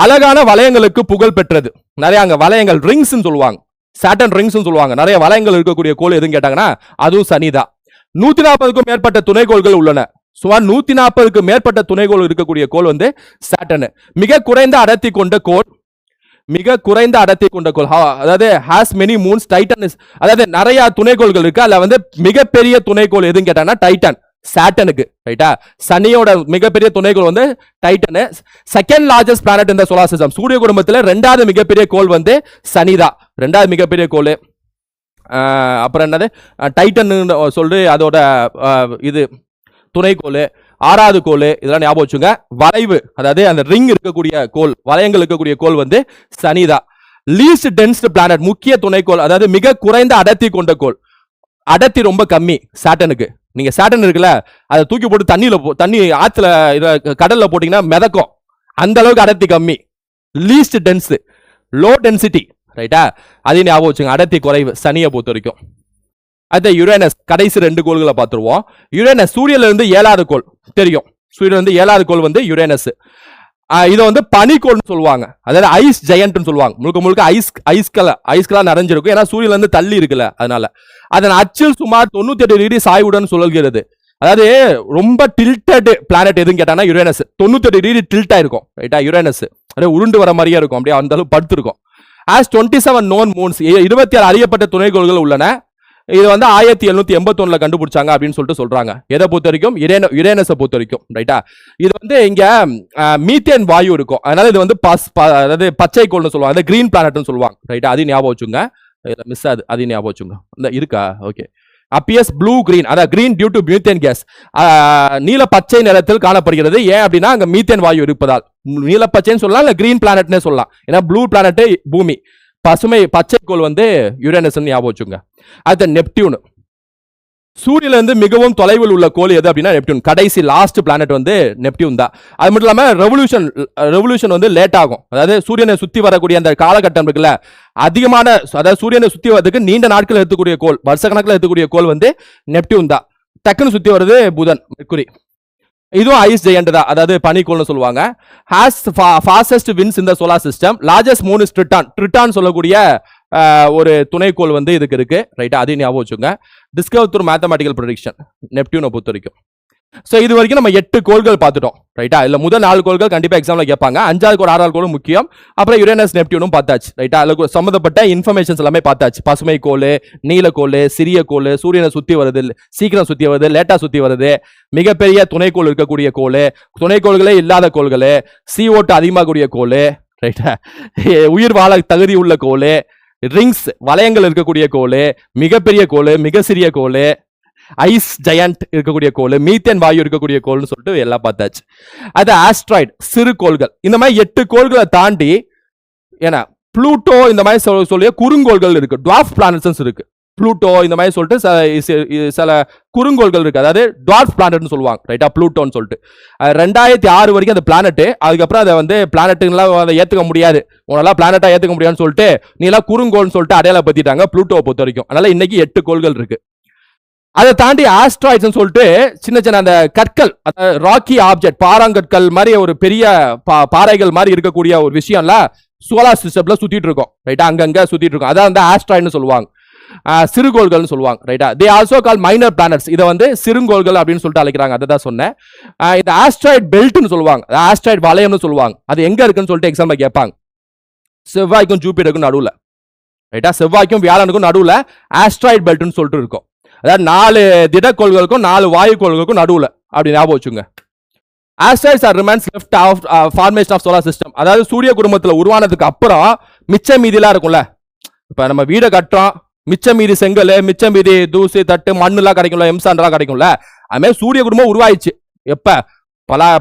அழகான வளையங்களுக்கு புகழ் பெற்றது. நிறைய அங்க வளையங்கள் ரிங்ஸ் சொல்லுவாங்க, சாட்டன் ரிங்ஸ் சொல்லுவாங்க. நிறைய வளையங்கள் இருக்கக்கூடிய கோள் எதுன்னு கேட்டாங்கன்னா அதுவும் சனிதான். 140க்கும் மேற்பட்ட துணைக்கோள்கள் உள்ளன. சுமார் 140க்கு மேற்பட்ட துணைக்கோள் இருக்கக்கூடிய கோள் வந்து சாட்டன். மிக குறைந்த அடர்த்தி கொண்ட கோள், மிக குறைந்த அடர்த்தி கொண்ட கோள், அதாவது ஹாஸ் மெனி மூன்ஸ். டைட்டன் அதாவது நிறைய துணைக்கோள்கள் இருக்கு. அதுல வந்து மிகப்பெரிய துணைக்கோள் எதுன்னு கேட்டாங்கன்னா டைட்டன், சாட்டனுக்கு, ரைட்டா. சனியோட மிகப்பெரிய துணைக்கோள் வந்து டைட்டன். செகண்ட் லார்ஜஸ்ட் பிளானட் இந்த சோலார் சிஸ்டம். சூரிய குடும்பத்தில் 2வது மிகப்பெரிய கோள் வந்து சனிதான், 2வது மிகப்பெரிய கோள். அப்புறம் என்னது டைட்டன் சொல்லி அதோட இது துணைக்கோள். 6வது கோள் இதெல்லாம் ஞாபகம் வச்சுங்க. வளைவு அதாவது அந்த ரிங் இருக்கக்கூடிய கோள், வளையங்கள் இருக்கக்கூடிய கோள் வந்து சனிதான். லீஸ்ட் டென்ஸ்ட் பிளானட் முக்கிய துணைக்கோள், அதாவது மிக குறைந்த அடர்த்தி கொண்ட கோள். அடர்த்தி ரொம்ப கம்மி சாட்டனுக்கு. நீங்க சாட்டன் இருக்குல்ல, அதை தூக்கி போட்டு தண்ணி ஆத்துல கடல்ல போட்டீங்கன்னா மிதக்கும், அந்த அளவுக்கு அடர்த்தி கம்மி. லீஸ்ட் டென்ஸ், லோ டென்சிட்டி, ரைட்டா. அதையும் ஞாபகம் வச்சுங்க, அடர்த்தி குறைவு சனியை பொறுத்த வரைக்கும். அது யுரேனஸ், கடைசி 2 கோள்களை பார்த்துருவோம். யுரேனஸ் சூரியன்ல இருந்து 7வது கோள் தெரியும். சூரியன்ல இருந்து 7வது கோள் வந்து யுரேனஸ். இதை வந்து பனிக்கோள்னு சொல்லுவாங்க, அதாவது ஐஸ் ஜெயண்ட்னு சொல்லுவாங்க. முழுக்க முழுக்க ஐஸ்கலா நிறைஞ்சிருக்கும், ஏன்னா சூரியன்ல இருந்து தள்ளி இருக்குல்ல, அதனால. அதன் அச்சில் சுமார் 98 டிகிரி சாய்வுடன் சுழல்கிறது. அதாவது ரொம்ப டில்டட் பிளானட் எதுன்னு கேட்டாங்கன்னா யுரேனஸ். 98 டிகிரி டில்ட் ஆயிருக்கும், ரைட்டா. யுரேனஸ் அப்படியே உருண்டு வர மாதிரியே இருக்கும், அப்படியே அந்த அளவு படுத்திருக்கும். ஆஸ் 27 நோன் மூன்ஸ், 27 அறியப்பட்ட துணைக்கோள்கள் உள்ளன. இது வந்து 1781 கண்டுபிடிச்சாங்க அப்படின்னு சொல்லிட்டு சொல்றாங்க. எதை பொறுத்த வரைக்கும் யுரேனஸை பொறுத்த வரைக்கும், ரைட்டா. இது வந்து இங்க மீத்தேன் வாயு இருக்கும், அதனால இது வந்து அதாவது பச்சை கோள்னு சொல்லுவாங்க, அதாவது கிரீன் பிளானட்னு சொல்லுவாங்க, ரைட்டா. அதையும் ஞாபகம் வச்சுங்க, மிஸ் ஆகுது, அதையும் ஞாபகம் வச்சுங்க. இந்த இருக்கா, ஓகே. அப்பியர்ஸ் ப்ளூ கிரீன், அதாவது green due to methane gas, நீல பச்சை நிறத்தில் காணப்படுகிறது. ஏன் அப்படின்னா அங்க மீத்தேன் வாயு இருப்பதால். நீல பச்சைன்னு சொல்லலாம், இல்ல கிரீன் பிளானட்னே சொல்லலாம், ஏன்னா ப்ளூ பிளானட் பூமி, பச்சை கோள் வந்து யுரேனஸ் ஞாபகம் வச்சுங்க. அது நெப்டியூன். சூரியன்ல இருந்து மிகவும் தொலைவில் உள்ள கோள் எது அப்படின்னா நெப்டியூன். கடைசி லாஸ்ட் பிளானட் வந்து நெப்டியூன் தான். அது மட்டும் இல்லாம ரெவல்யூஷன் வந்து லேட் ஆகும். அதாவது சூரியனை சுத்தி வரக்கூடிய அந்த காலகட்டம் இருக்குல்ல, அதிகமான, அதாவது சூரியனை சுத்தி வரதுக்கு நீண்ட நாட்கள் எடுத்துக்கூடிய கோள், வருஷ கணக்கில் எடுத்துக்கூடிய கோள் வந்து நெப்டியூன் தான். டக்குன்னு சுத்தி வருது புதன், மெர்க்குரி. இதுவும் ஐஸ் ஜெயண்ட் தான், அதாவது பனிக்கோள்னு சொல்லுவாங்க. ஹாஸ் ஃபாஸ்டஸ்ட் வின்ஸ் இந்த solar system. Largest Moon is Triton சொல்லக்கூடிய ஒரு துணைக்கோள் வந்து இதுக்கு இருக்கு, ரைட்டா. அதையும் ஞாபகம் வச்சுங்க. டிஸ்கவர் த்ரூ மேத்தமெட்டிக்கல் ப்ரெடிக்ஷன் நெப்டியூனை பொறுத்த வரைக்கும். ஸோ இது வரைக்கும் நம்ம 8 கோள்கள் பார்த்துட்டோம், ரைட்டா. இல்ல முதல் 4 கோள்கள் கண்டிப்பா எக்ஸாம்ல கேட்பாங்க. 5வது கோள் 6வது கோளும் முக்கியம். அப்புறம் யுரேனஸ் நெப்டியூனும் பார்த்தாச்சு, ரைட்டா. அதுக்கு சம்பந்தப்பட்ட இன்ஃபர்மேஷன்ஸ் எல்லாமே பார்த்தாச்சு. பசுமை கோள், நீலக்கோள், சிறிய கோள், சூரியனை சுத்தி வருது, சீக்கிரம் சுத்தி வருது, லேட்டா சுத்தி வருது, மிகப்பெரிய துணைக்கோள் இருக்கக்கூடிய கோள், துணைக்கோள்களே இல்லாத கோள்கள், CO2 அதிகமாகக்கூடிய கோள், ரைட்டா. உயிர் வாழ தகுதி உள்ள கோள், ரிங்ஸ் வளையங்கள் இருக்கக்கூடிய கோள், மிகப்பெரிய கோள், மிக சிறிய கோள், ஐஸ் ஜெயண்ட் இருக்கக்கூடிய கோள், மீத்தேன் வாயு இருக்கக்கூடிய கோள்னு சொல்லிட்டு எல்லாம் பார்த்தாச்சு. அது ஆஸ்ட்ராய்டு, சிறு கோள்கள். இந்த மாதிரி 8 கோள்களை தாண்டி ஏன்னா ப்ளூட்டோ இந்த மாதிரி சொல்லிய குறுங்கோள்கள் இருக்கு, டுவார்ஃப் பிளானட்ஸ் இருக்கு. ப்ளூட்டோ இந்த மாதிரி சொல்லிட்டு சில குறுங்கோள்கள் இருக்கு, அதாவது டுவார்ஃப் பிளானட்னு சொல்லுவாங்க, ரைட்டா. ப்ளூட்டோன்னு சொல்லிட்டு 2006 வரைக்கும் அந்த பிளானட். அதுக்கப்புறம் அதை வந்து பிளானட்டுலாம் அதை ஏத்துக்க முடியாது, உன்னெல்லாம் பிளானட்டா ஏத்துக்க முடியாதுன்னு சொல்லிட்டு நீ எல்லாம் குறுங்கோள்னு சொல்லிட்டு அடையாளப்படுத்திட்டாங்க ப்ளூட்டோவை பொறுத்த வரைக்கும். அதனால இன்னைக்கு 8 கோள்கள் இருக்கு. அதை தாண்டி ஆஸ்ட்ராய்ட்ஸ் சொல்லிட்டு சின்ன சின்ன அந்த கற்கள், ராக்கி ஆப்ஜெக்ட், பாறாங்கற்கள் மாதிரி ஒரு பெரிய பாறைகள் மாதிரி இருக்கக்கூடிய ஒரு விஷயம்லாம் சோலார் சிஸ்டம்ல சுத்திட்டு இருக்கோம், ரைட்டா. அங்கங்க சுத்திட்டு இருக்கோம், அதான் வந்து ஆஸ்ட்ராய்ட்னு சொல்லுவாங்க, சிறுகோள்கள்னு சொல்லுவாங்க, ரைட்டா. They also call minor planets. இதை வந்து சிறுங்கோள்கள் அப்படின்னு சொல்லிட்டு அழைக்கிறாங்க, அதை தான் சொன்னேன். இந்த ஆஸ்ட்ராய்ட் பெல்ட்னு சொல்லுவாங்க, ஆஸ்ட்ராய்ட் வளையம்னு சொல்லுவாங்க. அது எங்க இருக்குன்னு சொல்லிட்டு எக்ஸாம்ல கேட்பாங்க. செவ்வாய்க்கும் ஜூபிட்டருக்கும் நடுவுல, ரைட்டா. செவ்வாய்க்கும் வியாழனுக்கும் நடுவுல ஆஸ்ட்ராய்ட் பெல்ட்னு சொல்லிட்டு இருக்கும். அதாவது 4 திடக்கோள்களுக்கும் 4 வாயுக்கோள்களுக்கும் நடுவுல, அப்படி ஞாபகம் வச்சுங்க. Asteroids are remains left of formation of solar system. அதாவது சூரிய குடும்பத்துல உருவானதுக்கு அப்புறம் மிச்ச மீதிலாம் இருக்கும்ல. இப்ப நம்ம வீடை கட்டுறோம், மிச்ச மீதி செங்கல், மிச்ச மீதி தூசி தட்டு மண்ணுலாம் கிடைக்கும்ல, எம்சான்லாம் கிடைக்கும்ல. அதுமாதிரி சூரிய குடும்பம் உருவாயிடுச்சு. எப்ப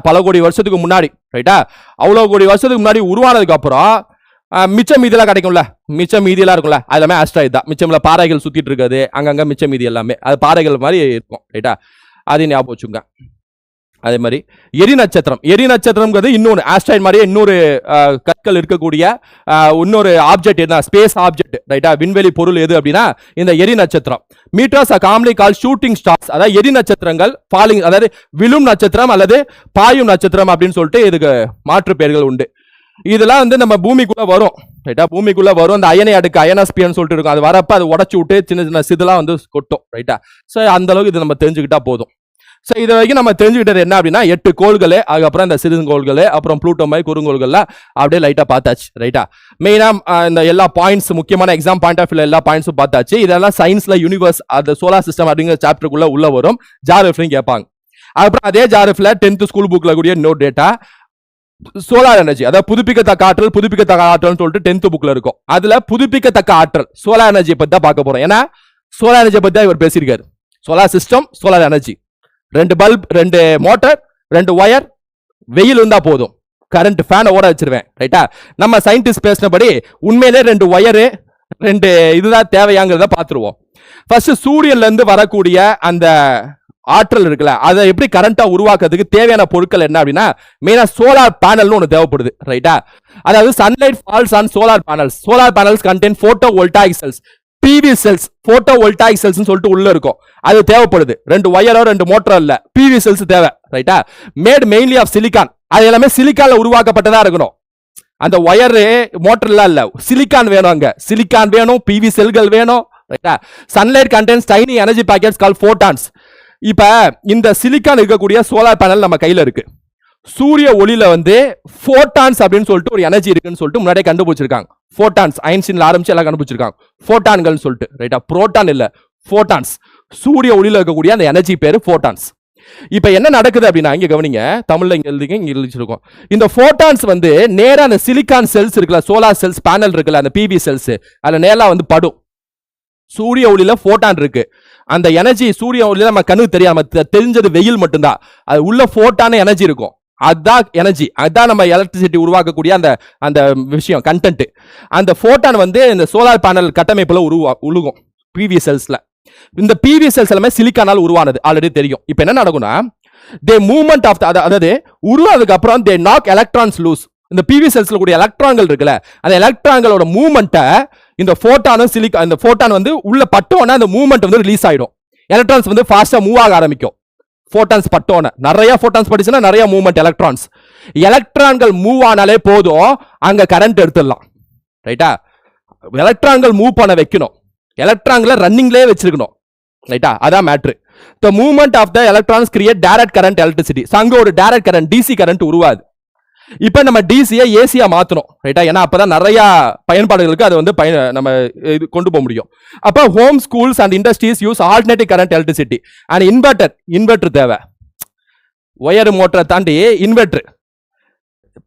பல கோடி வருஷத்துக்கு முன்னாடி, ரைட்டா. அவ்வளவு கோடி வருஷத்துக்கு முன்னாடி உருவானதுக்கு அப்புறம் மிச்ச மீதியெல்லாம் கிடைக்கும்ல, மிச்ச மீதியெல்லாம் இருக்கும்ல, அது எல்லாமே ஆஸ்ட்ராய்டு தான். மிச்சம்ல பாறைகள் சுத்திட்டு இருக்காது, அங்கங்க மிச்ச மீதி எல்லாமே அது பாறைகள் மாதிரி இருக்கும், ரைட்டா. அதையும் ஞாபகம் வச்சுங்க. அதே மாதிரி எரி நட்சத்திரம்ங்கிறது இன்னொன்று ஆஸ்ட்ராய்டு மாதிரியே இன்னொரு கற்கள் இருக்கக்கூடிய இன்னொரு ஆப்ஜெக்ட் என்ன ஸ்பேஸ் ஆப்ஜெக்ட் ரைட்டா, விண்வெளி பொருள் எது அப்படின்னா இந்த எரி நட்சத்திரம். Meteors are commonly called shooting stars, அதாவது எரி நட்சத்திரங்கள் ஃபாலிங், அதாவது விழும் நட்சத்திரம் அல்லது பாயும் நட்சத்திரம் அப்படின்னு சொல்லிட்டு இதுக்கு மாற்று பெயர்கள் உண்டு. இதெல்லாம் வந்து நம்ம பூமிக்குள்ள வரும் ரைட்டா, பூமிக்குள்ள வரும். அந்த அயனை அடுக்கு அயனாஸ்பியர்னு சொல்லிட்டு இருக்கும், அது வரப்ப அது உடச்சு விட்டு சின்ன சின்ன சிதெல்லாம் வந்து கொட்டும் ரைட்டா. ஸோ அந்த அளவுக்கு இது நம்ம தெரிஞ்சுக்கிட்டா போதும். ஸோ இது வரைக்கும் நம்ம தெரிஞ்சுக்கிட்டது என்ன அப்படின்னா 8 கோள்கள், அதுக்கப்புறம் இந்த சிறுங்கோள்கள், அப்புறம் ப்ளூட்டோ மாதிரி குறுங்கோள்கள்லாம் அப்படியே லைட்டாக பார்த்தாச்சு ரைட்டா. மெயினாக இந்த எல்லா பாயிண்ட்ஸ், முக்கியமான எக்ஸாம் பாயிண்ட் ஆஃப் வியூ எல்லா பாயிண்ட்ஸும் பார்த்தாச்சு. இதெல்லாம் சயின்ஸ்ல யூனிவர்ஸ் அது சோலார் சிஸ்டம் அப்படிங்கிற சாப்டருக்குள்ள உள்ள வரும். ஜாகிரஃபிலையும் கேட்பாங்க. அதுக்கப்புறம் அதே ஜாகிரஃபில 10th ஸ்கூல் புக்ல கூடிய இன்னொரு டேட்டா சோலார் எனர்ஜி, அதாவது புதுப்பிக்கத்தக்க ஆற்றல் சொல்லிட்டு 10th புக்ல இருக்கும். அதுல புதுப்பிக்கத்தக்க ஆற்றல் சோலார் எனர்ஜி பத்தி தான் பார்க்க போறோம். ஏன்னா சோலார் எனர்ஜி பத்தி தான் இவர் பேசியிருக்காரு. Solar system, solar energy, 2 bulb, 2 motor, 2 wire, வெயில் இருந்தா போதும், கரண்ட் ஃபேனை ஓட வச்சிருவேன் ரைட்டா. நம்ம சயின்டிஸ்ட் பேசினபடி உண்மையிலே 2 ஒயரு 2 இதுதான் தேவையாங்கிறத பார்த்துருவோம். ஃபர்ஸ்ட் சூரியன்ல இருந்து வரக்கூடிய அந்த ஆற்றல் இருக்குல்ல, அதை எப்படி கரண்டா உருவாக்குறதுக்கு தேவையான பொருட்கள் என்ன அப்படின்னா மெயினா சோலார் பேனல்னு ஒன்று தேவைப்படுது ரைட்டா. அதாவது sunlight falls on solar panels. Solar panels contain photovoltaic cells, PV cells, photovoltaic cells சொல்லிட்டு உள்ள இருக்கும், அது தேவைப்படுது. 2 ஒயரோ 2 மோட்டரோ இல்ல, பிவி செல்ஸ் தேவை ரைட்டா. மேட் மெயின்லி ஆஃப் சிலிகான், அது எல்லாமே சிலிக்கான்ல உருவாக்கப்பட்டதா இருக்கணும். அந்த ஒயரு மோட்டர்லாம் இல்ல, சிலிக்கான் வேணும், அங்க சிலிக்கான் வேணும், பிவி செல்கள் வேணும் ரைட்டா. Sunlight contains tiny energy packets call photons. இப்ப இந்த சிலிக்கான் இருக்கக்கூடிய சோலார் பேனல் நம்ம கையில இருக்கு. சூரிய ஒளியில வந்து போட்டான்ஸ் அப்படின்னு சொல்லிட்டு ஒரு எனர்ஜி இருக்குன்னு சொல்லிட்டு முன்னாடியே கண்டுபிடிச்சிருக்காங்க. போட்டான்ஸ் ஐன்ஸ்டீன்ல ஆரம்பிச்சு எல்லாம் கண்டுபிடிச்சிருக்காங்க. போட்டான்கள் சொல்லிட்டு ரைட்டா, புரோட்டான் இல்ல போட்டான்ஸ். சூரிய ஒளியில இருக்கக்கூடிய அந்த எனர்ஜி பேரு போட்டான்ஸ். இப்ப என்ன நடக்குது அப்படின்னா இங்க கவனிங்க, தமிழ்ல இங்க எழுதிங்க, இங்க எழுதிச்சிருக்கோம். இந்த போட்டான்ஸ் வந்து நேரா அந்த சிலிக்கான் செல்ஸ் இருக்குல்ல, சோலார் செல்ஸ் பேனல் இருக்குல்ல, அந்த பிவி செல்ஸ், அதுல நேரா வந்து படும். சூரிய ஒளியில போட்டான் இருக்கு. அந்த எனர்ஜி சூரிய ஒளியில நம்ம கண்ணுக்கு தெரியாம தெரிஞ்சது வெயில் மட்டும்தான். அது உள்ள போட்டான எனர்ஜி இருக்கும், அதான் எனர்ஜி, அதான் நம்ம எலக்ட்ரிசிட்டி உருவாக்கக்கூடிய அந்த அந்த விஷயம் கண்டென்ட். அந்த போட்டான் வந்து இந்த சோலார் பேனல் கட்டமைப்புல உருகும் பிவி செல்ஸ்ல. இந்த பிவி செல்ஸ் எல்லாமே சிலிக்கானால் உருவானது, ஆல்ரெடி தெரியும். இப்போ என்ன நடக்கும்னா தே மூவ்மெண்ட் ஆஃப் அதாவது உருவானதுக்கு அப்புறம் தே நாக் எலக்ட்ரான்ஸ் லூஸ். இந்த பிவி செல்ஸ்ல கூடிய எலக்ட்ரான்கள் இருக்குல்ல, அந்த எலக்ட்ரான்களோட மூவ்மெண்ட்டை இந்த போட்டானும் இந்த போட்டான் வந்து உள்ள பட்டோன்னா அந்த மூவ்மெண்ட் வந்து ரிலீஸ் ஆயிடும். எலக்ட்ரான்ஸ் வந்து ஃபாஸ்டா மூவ் ஆக ஆரம்பிக்கும். போட்டான்ஸ் பட்டோன நிறைய போட்டான்ஸ் படிச்சுன்னா நிறைய மூவ்மெண்ட் எலக்ட்ரான்ஸ். எலக்ட்ரான்கள் மூவ் ஆனாலே போதும், அங்க கரண்ட் எடுத்துடலாம் ரைட்டா. எலக்ட்ரான்கள் மூவ் பண்ண வைக்கணும், எலக்ட்ரான்களை ரன்னிங்லேயே வச்சிருக்கணும் ரைட்டா, அதான் மேட்ரு. The movement of the electrons create direct current electricity. அங்க ஒரு டைரக்ட் கரண்ட் டிசி கரண்ட் உருவாது. இப்ப நம்ம டிசியை ஏசியா மாத்தணும் ரைட்டா, ஏன்னா அப்பதான் நிறைய பயன்பாடுகளுக்கு அது வந்து நம்ம இது கொண்டு போக முடியும். அப்ப home schools and industries use alternative current electricity and inverter தேவை. ஒயர் மோட்டரை தாண்டி இன்வெர்டர்,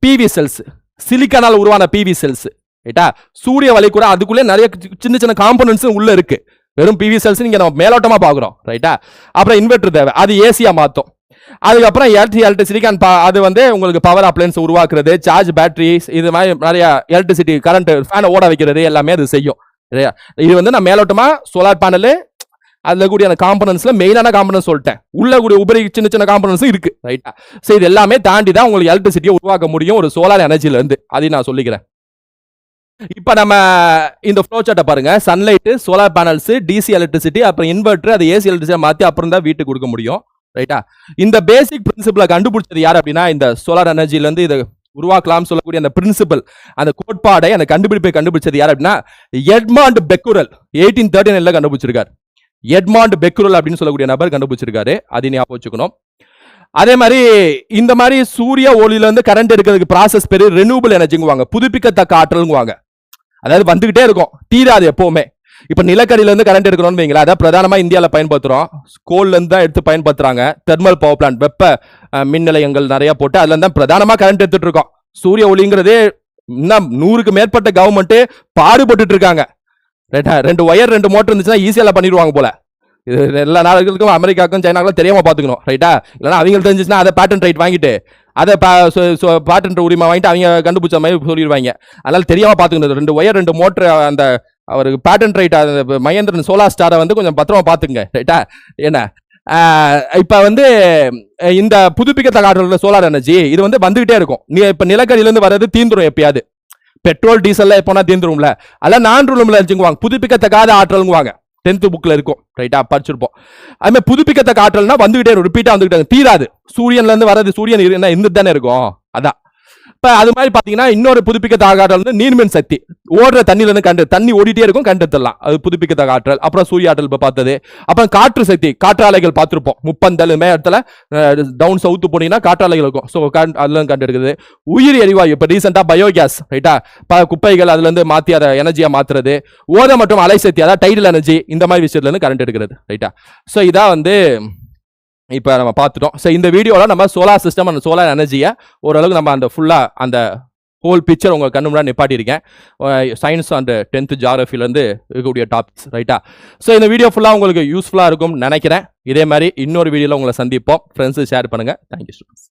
பிவி செல்ஸ், சிலிக்கானால் உருவான பிவி செல்ஸ் ரைட்டா. சூரிய வலை கூட அதுக்குள்ளே நிறைய சின்ன சின்ன காம்பனன்ட்ஸ் உள்ள இருக்கு. வெறும் பிவி செல்ஸ் நீங்க நம்ம மேலோட்டமா பாக்குறோம் ரைட்டா. அப்புறம் இன்வெர்டர் தேவை, அது ஏசியா மாத்தும். அதுக்கப்புறம் எலக்ட்ரிசிட்டி அது வந்து உங்களுக்கு பவர் அப்ளையன்ஸ் உருவாக்குறது, சார்ஜ் பேட்டரிஸ், இது மாதிரி நிறைய எலக்ட்ரிசிட்டி கரண்ட் ஃபேனை ஓட வைக்கிறது எல்லாமே அது செய்யும். இது வந்து நான் மேலோட்டமா சோலார் பேனல் அதுல கூடிய அந்த காம்பனன்ஸ்ல மெயினான காம்பனன்ஸ் சொல்லிட்டேன். உள்ள கூடிய உபரி சின்ன சின்ன காம்பனன்ஸ் இருக்கு ரைட்டா. ஸோ இது எல்லாமே தாண்டி தான் உங்களுக்கு எலக்ட்ரிசிட்டியை உருவாக்க முடியும் ஒரு சோலார் எனர்ஜில இருந்து, அதையும் நான் சொல்லிக்கிறேன். இப்ப நம்ம இந்த ஃப்ளோ சார்ட்டை பாருங்க. Sunlight, solar panels, DC electricity, அப்புறம் இன்வெர்டர், அது ஏசி எலக்ட்ரிசிட்டி மாத்தி அப்புறம் தான் வீட்டுக்கு கொடுக்க முடியும் ரைட்டா. இந்த பேசிக் பிரின்சிபிளை கண்டுபிடிச்சது யார் அப்படின்னா இந்த சோலார் எனர்ஜில இருந்து இதை உருவாக்கலாம் சொல்லக்கூடிய அந்த பிரின்சிபல், அந்த கோட்பாடை, அந்த கண்டுபிடிப்பை கண்டுபிடிச்சது யார் அப்படின்னா எட்மாண்ட் பெக்குரல் 1839 கண்டுபிடிச்சிருக்காரு. எட்மாண்ட் பெக்குரல் அப்படின்னு சொல்லக்கூடிய நபர் கண்டுபிடிச்சிருக்காரு, அதை ஞாபகம் வச்சுக்கணும். அதே மாதிரி இந்த மாதிரி சூரிய ஒளியில இருந்து கரண்ட் எடுக்கிறதுக்கு ப்ராசஸ் பேரு ரெனியூபிள் எனர்ஜிங்குவாங்க, புதுப்பிக்கத்தக்க ஆற்றல்ங்குவாங்க. அதாவது வந்துகிட்டே இருக்கும், தீராது எப்பவுமே. இப்ப நிலக்கரியில இருந்து கரண்ட் எடுக்கணும்னு வைங்களா, அதான் பிரதானமா இந்தியாவில் பயன்படுத்துறோம். கோல்ல இருந்து தான் எடுத்து பயன்படுத்துறாங்க. தெர்மல் பவர் பிளான்ட், வெப்ப மின் நிலையங்கள் நிறைய போட்டு அதுல இருந்து பிரதானமா கரண்ட் எடுத்துட்டு இருக்கோம். சூரிய ஒளிங்கிறது இன்னும் 100க்கு மேற்பட்ட கவர்மெண்ட் பாடுபட்டு இருக்காங்க ரைட்டா. 2 ஒயர் 2 மோட்டர் இருந்துச்சுன்னா ஈஸியா பண்ணிடுவாங்க போல. இது எல்லா நாடுகளுக்கும் அமெரிக்காவுக்கும் சைனாக்கும் தெரியாம பாத்துக்கணும் ரைட்டா. இல்லைன்னா அவங்க தெரிஞ்சுச்சுன்னா அதை பேட்டன் ரைட் வாங்கிட்டு அதை பேட்டன் உரிமை வாங்கிட்டு அவங்க கண்டுபிடிச்ச மாதிரி சொல்லிடுவாங்க. அதனால தெரியாம பாத்துக்கணும். 2 ஒயர் 2 மோட்டர் அந்த அவருக்கு பேட்டன் ரைட் மகேந்திரன் சோலார் ஸ்டாரை வந்து கொஞ்சம் பத்திரமா பாத்துங்க ரைட்டா. என்ன இப்ப வந்து இந்த புதுப்பிக்கத்தக்க ஆற்றல் சோலார் எனர்ஜி இது வந்து வந்துகிட்டே இருக்கும். இப்ப நிலக்கரியில இருந்து வர்றது தீந்துரும் எப்பயாவது. பெட்ரோல் டீசல்ல எப்போனா தீந்துரும்ல, அதெல்லாம் நான் ரூலும்ல இருந்துக்குவாங்க. புதுப்பிக்கத்தக்காத ஆற்றல்ங்குவாங்க. 10th புக்ல இருக்கும், ரைட்டா, படிச்சிருப்போம். அது மாதிரி புதுப்பிக்கத்தக்க ஆற்றல்னா வந்துகிட்டே இருக்கும், ரிப்பீட்டா வந்துகிட்டே தீராது. சூரியன்ல இருந்து வர்றது, சூரியன் இருந்துட்டு தானே இருக்கும். அதான் இப்ப அது மாதிரி பாத்தீங்கன்னா இன்னொரு புதுப்பிக்கத்தக்க ஆற்றல் வந்து நீர்மின் சக்தி. ஓடுற தண்ணியில இருந்து தண்ணி ஓடிட்டே இருக்கும், கண்டெடுத்துடலாம். அது புதுப்பிக்கத்தக்க ஆற்றல். அப்புறம் சூரிய ஆற்றல் இப்ப பார்த்தது. அப்புறம் காற்று சக்தி, காற்றாலைகள் பார்த்திருப்போம். முப்பந்தல் இடத்துல டவுன் சவுத்து போனீங்கன்னா காற்றாலைகள் இருக்கும். ஸோ அதெல்லாம் கண்டெடுக்குது. உயிரி எரிவாயு, இப்ப ரீசெண்டா பயோகேஸ், ரைட்டா, குப்பைகள் அதுல இருந்து மாத்தி அதை எனர்ஜியா மாத்துறது. ஓத மற்றும் அலை சக்தி, அதாவது டைடல் எனர்ஜி, இந்த மாதிரி விஷயத்துல இருந்து கரண்ட் எடுக்கிறது, ரைட்டா. ஸோ இதான் வந்து இப்போ நம்ம பார்த்துட்டோம். ஸோ இந்த வீடியோவில் நம்ம சோலார் சிஸ்டம் அண்ட் சோலார் எனர்ஜியை ஓரளவுக்கு நம்ம அந்த ஃபுல்லாக அந்த ஹோல் பிக்சர் உங்கள் கண்ணு முன்னாடி நிப்பாட்டியிருக்கேன். சயின்ஸ் அண்ட் 10th ஜியாகிரஃபிலேருந்து இருக்கக்கூடிய டாபிக்ஸ், ரைட்டா. ஸோ இந்த வீடியோ ஃபுல்லாக உங்களுக்கு யூஸ்ஃபுல்லாக இருக்கும்னு நினைக்கிறேன். இதே மாதிரி இன்னொரு வீடியோவில் உங்களை சந்திப்போம். ஃப்ரெண்ட்ஸு ஷேர் பண்ணுங்கள். Thank you students.